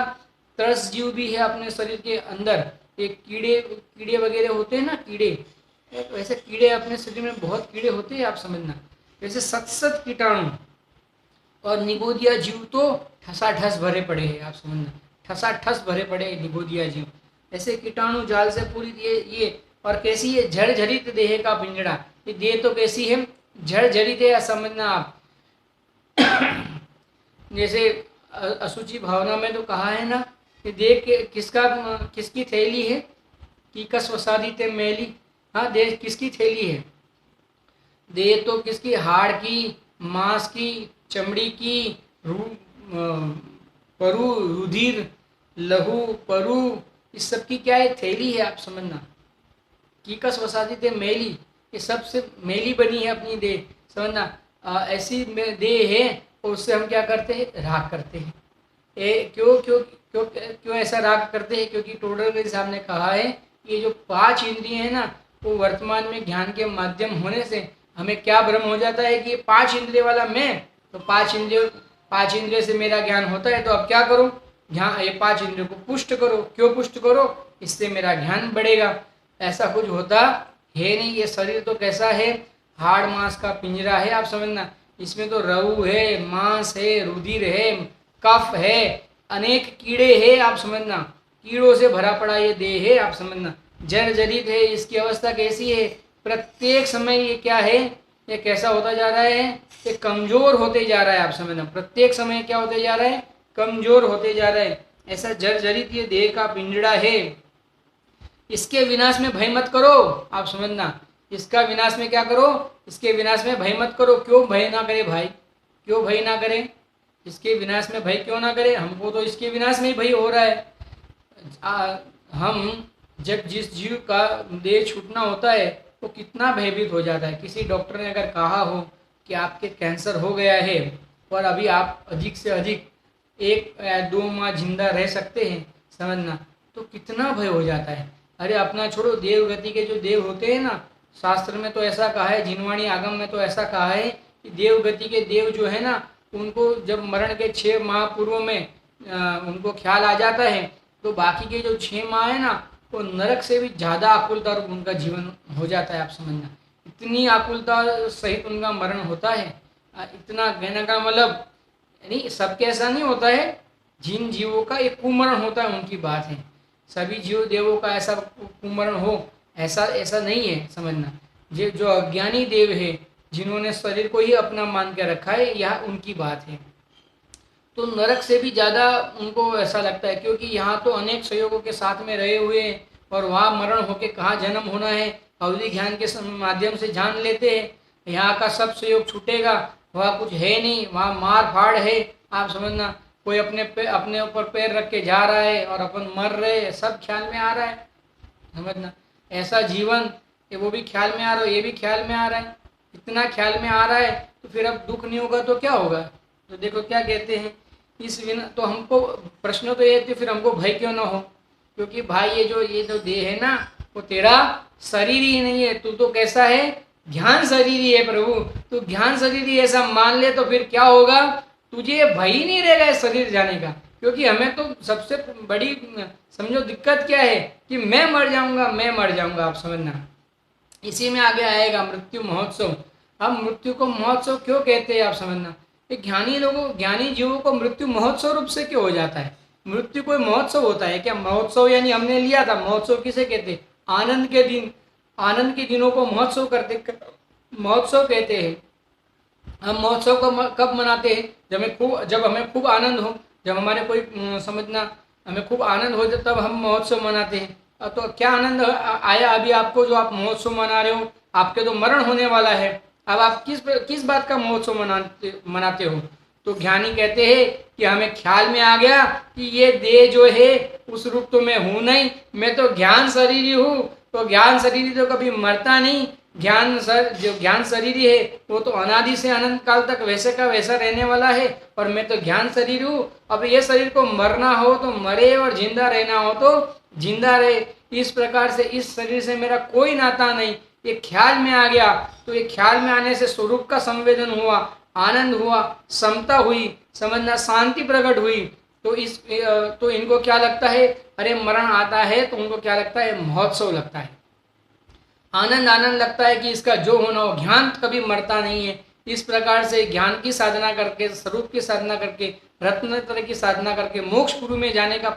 तरस जीव भी है अपने शरीर के अंदर। एक कीड़े वगैरह होते हैं ना, कीड़े, वैसे कीड़े अपने शरीर में बहुत कीड़े होते हैं, आप समझना। वैसे सत कीटाणु और निगोदिया जीव तो ठसाठस भरे पड़े हैं, आप समझना, ठसाठस भरे पड़े हैं निगोदिया जीव। ऐसे कीटाणु जाल से पूरी ये और कैसी है, झरझरित देह का पिंजड़ा। ये देह तो कैसी है, झरझरित है, समझना आप। जैसे असुचि भावना में तो कहा है ना कि देह किसकी थैली है, कीकस वसादित मैली। हाँ, देह किसकी थैली है, देह तो किसकी, हाड़ की, मांस की, चमड़ी की, परु, रुधिर, लहू, परु, इस सब की क्या है, थैली है, आप समझना। कीकस वसादित मैली, ये सबसे मैली बनी है अपनी देह, समझना। ऐसी देह है और उससे हम क्या करते हैं, राग करते हैं। क्यों क्यों क्यों क्यों ऐसा राग करते हैं, क्योंकि टोडरमल साहब ने कहा है ये जो 5 इंद्रियां हैं ना, वो वर्तमान में ज्ञान के माध्यम होने से हमें क्या भ्रम हो जाता है कि ये 5 इंद्रिय वाला मैं, तो 5 इंद्रिय से मेरा ज्ञान होता है, तो अब क्या करो, ध्यान ये 5 इंद्रियों को पुष्ट करो। क्यों पुष्ट करो? इससे मेरा ज्ञान बढ़ेगा। ऐसा कुछ होता है नहीं। ये शरीर तो कैसा है, हाड़ मांस का पिंजरा है, आप समझना। इसमें तो रऊ है, मांस है, रुधिर है, कफ है, अनेक कीड़े हैं, आप समझना। कीड़ों से भरा पड़ा ये देह है, आप समझना। जर्जरित है, इसकी अवस्था कैसी है, प्रत्येक समय ये क्या है, ये कैसा होता जा रहा है, ये कमजोर होते जा रहा है, आप समझना। प्रत्येक समय क्या होते जा रहा है, कमजोर होते जा रहा है। ऐसा जर्जरित ये देह का पिंजड़ा है। इसके विनाश में भय मत करो, आप समझना। इसका विनाश में क्या करो, इसके विनाश में भय मत करो। क्यों भय ना करे भाई, क्यों भय ना करे, इसके विनाश में भय क्यों ना करे? हमको तो इसके विनाश में ही भय हो रहा है। हम जब जिस जीव का देह छूटना होता है वो कितना भयभीत हो जाता है। किसी डॉक्टर ने अगर कहा हो कि आपके कैंसर हो गया है और अभी आप अधिक से अधिक 1 या 2 माह जिंदा रह सकते हैं, समझना, तो कितना भय हो जाता है। अरे अपना छोड़ो, देव गति के जो देव होते हैं ना, शास्त्र में तो ऐसा कहा है, जिनवाणी आगम में तो ऐसा कहा है कि देव गति के देव जो है ना, उनको जब मरण के 6 माह पूर्व में उनको ख्याल आ जाता है, तो बाकी के जो 6 माह है ना, वो नरक से भी ज़्यादा आकुलता और उनका जीवन हो जाता है, आप समझना। इतनी आकुलता सहित उनका मरण होता है। इतना कहने का मतलब नहीं, सबके ऐसा नहीं होता है। जिन जीवों का एक कुमरण होता है उनकी बात है। सभी जीव देवों का ऐसा कुमरण हो, ऐसा ऐसा नहीं है, समझना। जो अज्ञानी देव है, जिन्होंने शरीर को ही अपना मान के रखा है, यह उनकी बात है। तो नरक से भी ज़्यादा उनको ऐसा लगता है, क्योंकि यहाँ तो अनेक संयोगों के साथ में रहे हुए हैं और वहाँ मरण होके कहाँ जन्म होना है अवधि ज्ञान के माध्यम से जान लेते हैं। यहाँ का सब संयोग छूटेगा, वहाँ कुछ है नहीं, वहाँ मार फाड़ है, आप समझना। कोई अपने ऊपर पैर रख के जा रहा है और अपन मर रहे हैं, सब ख्याल में आ रहा है, समझना। ऐसा जीवन, वो भी ख्याल में आ रहा है, ये भी ख्याल में आ रहा है। इतना ख्याल में आ रहा है तो फिर अब दुख नहीं होगा तो क्या होगा? तो देखो क्या कहते हैं, इस बिना तो हमको प्रश्न तो ये थे, फिर हमको भय क्यों ना हो? क्योंकि भाई ये जो देह है ना, वो तेरा शरीर ही नहीं है। तू तो कैसा है, ज्ञान शरीर ही है प्रभु। तू ज्ञान शरीर ही ऐसा मान ले तो फिर क्या होगा, तुझे भय ही नहीं रहेगा इस शरीर जाने का। क्योंकि हमें तो सबसे बड़ी समझो दिक्कत क्या है कि मैं मर जाऊंगा, मैं मर जाऊंगा, आप समझना। इसी में आगे आएगा मृत्यु महोत्सव। अब मृत्यु को महोत्सव क्यों कहते हैं, आप समझना। ज्ञानी जीवों को मृत्यु महोत्सव रूप से क्यों हो जाता है? मृत्यु कोई महोत्सव होता है क्या? महोत्सव यानी हमने लिया था, महोत्सव किसे कहते? आनंद के दिन, आनंद के दिनों को महोत्सव महोत्सव कहते हैं। हम महोत्सव को कब मनाते हैं? जब हमें खूब आनंद हो, जब हमारे कोई समझना हमें खूब आनंद हो, तब हम महोत्सव मनाते हैं। तो क्या आनंद आया अभी आपको जो आप महोत्सव मना रहे हो? आपके तो मरण होने वाला है। अब आप किस बात का महोत्सव मनाते हो? तो ज्ञानी कहते हैं कि हमें ख्याल में आ गया कि ये देह जो है उस रूप तो मैं हूँ नहीं, मैं तो ज्ञान शरीर ही हूँ। तो ज्ञान शरीर तो कभी मरता नहीं। जो ज्ञान शरीर है वो तो अनादि से अनंत काल तक वैसे का वैसा रहने वाला है, और मैं तो ज्ञान शरीर हूँ। अब ये शरीर को मरना हो तो मरे और जिंदा रहना हो तो जिंदा रहे। इस प्रकार से इस शरीर से मेरा कोई नाता नहीं। ये ख्याल में आ गया, तो ये ख्याल में आने से स्वरूप का संवेदन हुआ, आनंद हुआ, समता हुई, समझना, शांति प्रकट हुई। तो इनको क्या लगता है, अरे मरण आता है तो उनको क्या लगता है, महोत्सव लगता है, आनंद लगता है कि इसका जो होना हो। ज्ञान कभी मरता नहीं है। इस प्रकार से ज्ञान की साधना करके, स्वरूप की साधना करके, रत्नत्र की साधना करके मोक्षपुरी में जाने का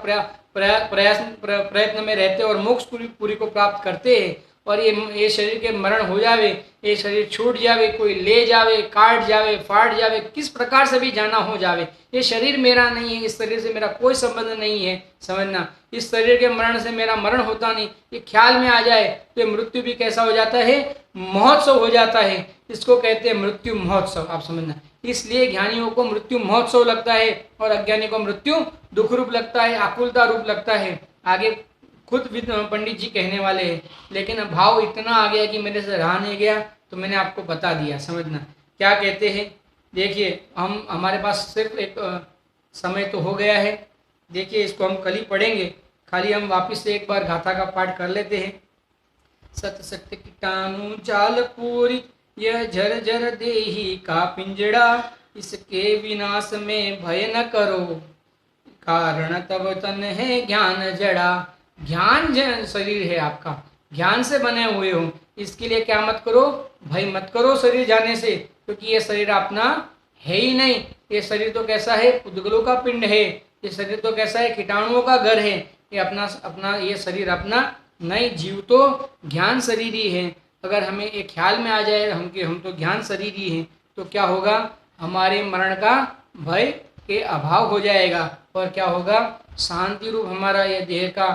प्रयत्न में रहते और मोक्षपुरी को प्राप्त करते हैं। और ये शरीर के मरण हो जावे, ये शरीर छूट जावे, कोई ले जावे, काट जावे, फाट जावे, किस प्रकार से भी जाना हो जावे, ये शरीर मेरा नहीं है, इस शरीर से मेरा कोई संबंध नहीं है, समझना। इस शरीर के मरण से मेरा मरण होता नहीं, ये ख्याल में आ जाए तो मृत्यु भी कैसा हो जाता है, महोत्सव हो जाता है। इसको कहते हैं मृत्यु महोत्सव, आप समझना। इसलिए ज्ञानियों को मृत्यु महोत्सव लगता है और अज्ञानी को मृत्यु दुख रूप लगता है, आकुलता रूप लगता है। आगे खुद पंडित जी कहने वाले हैं, लेकिन अब भाव इतना आ गया कि मेरे से रहा नहीं गया, तो मैंने आपको बता दिया, समझना। क्या कहते हैं, देखिए, हमारे पास सिर्फ एक समय तो हो गया है। देखिए, इसको हम कल ही पढ़ेंगे, खाली हम वापस से एक बार गाथा का पाठ कर लेते हैं। सत सत्य कीटाणु जाल पूरी, यह झर झर देही का पिंजड़ा, इसके विनाश में भय न करो, कारण तब तन है ज्ञान जड़ा। ज्ञान शरीर है आपका, ज्ञान से बने हुए हो, इसके लिए क्या मत करो, भय मत करो शरीर जाने से, क्योंकि ये शरीर अपना है ही नहीं। ये शरीर तो कैसा है, पुद्गलों का पिंड है। ये शरीर तो कैसा है, कीटाणुओं का घर है। ये अपना ये शरीर अपना नहीं, जीव तो ज्ञान शरीर ही है। अगर हमें एक ख्याल में आ जाए हम तो ज्ञान शरीर ही हैं, तो क्या होगा, हमारे मरण का भय के अभाव हो जाएगा। और क्या होगा, शांति रूप हमारा यह देह का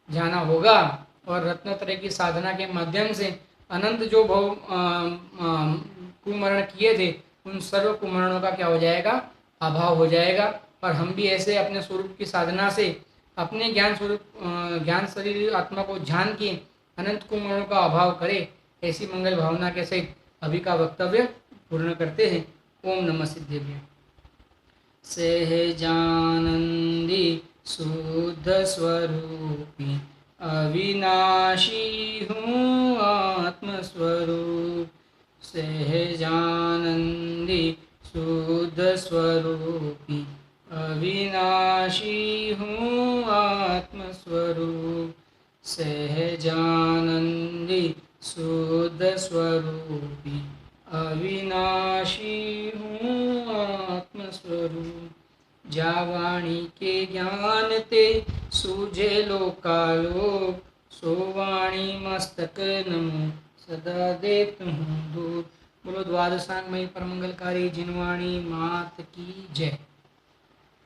जाना होगा। और रत्नत्रय की साधना के माध्यम से अनंत जो भव कुमरण किए थे, उन सर्व कुमरणों का क्या हो जाएगा, अभाव हो जाएगा। और हम भी ऐसे अपने स्वरूप की साधना से अपने ज्ञान स्वरूप ज्ञान शरीर आत्मा को जान के अनंत कुमरणों का अभाव करें, ऐसी मंगल भावना के सहित अभी का वक्तव्य पूर्ण करते हैं। ओम नमः सिद्धेभ्य। सहजानंदी शुद्ध स्वरूपी अविनाशी हूँ आत्मस्वरूप। सहजानंदी शुद्ध स्वरूपी अविनाशी हूँ आत्मस्वरूप। सहजानंदी शुद्ध स्वरूपी अविनाशी हूँ आत्मस्वरूप। जावाणी के ज्ञान ते सूझे लोकालोक, सोवाणी मस्तक नमो सदा देत हूँ दूर। बोलो द्वादशांगमयी परमंगलकारी जिनवाणी मात की जय।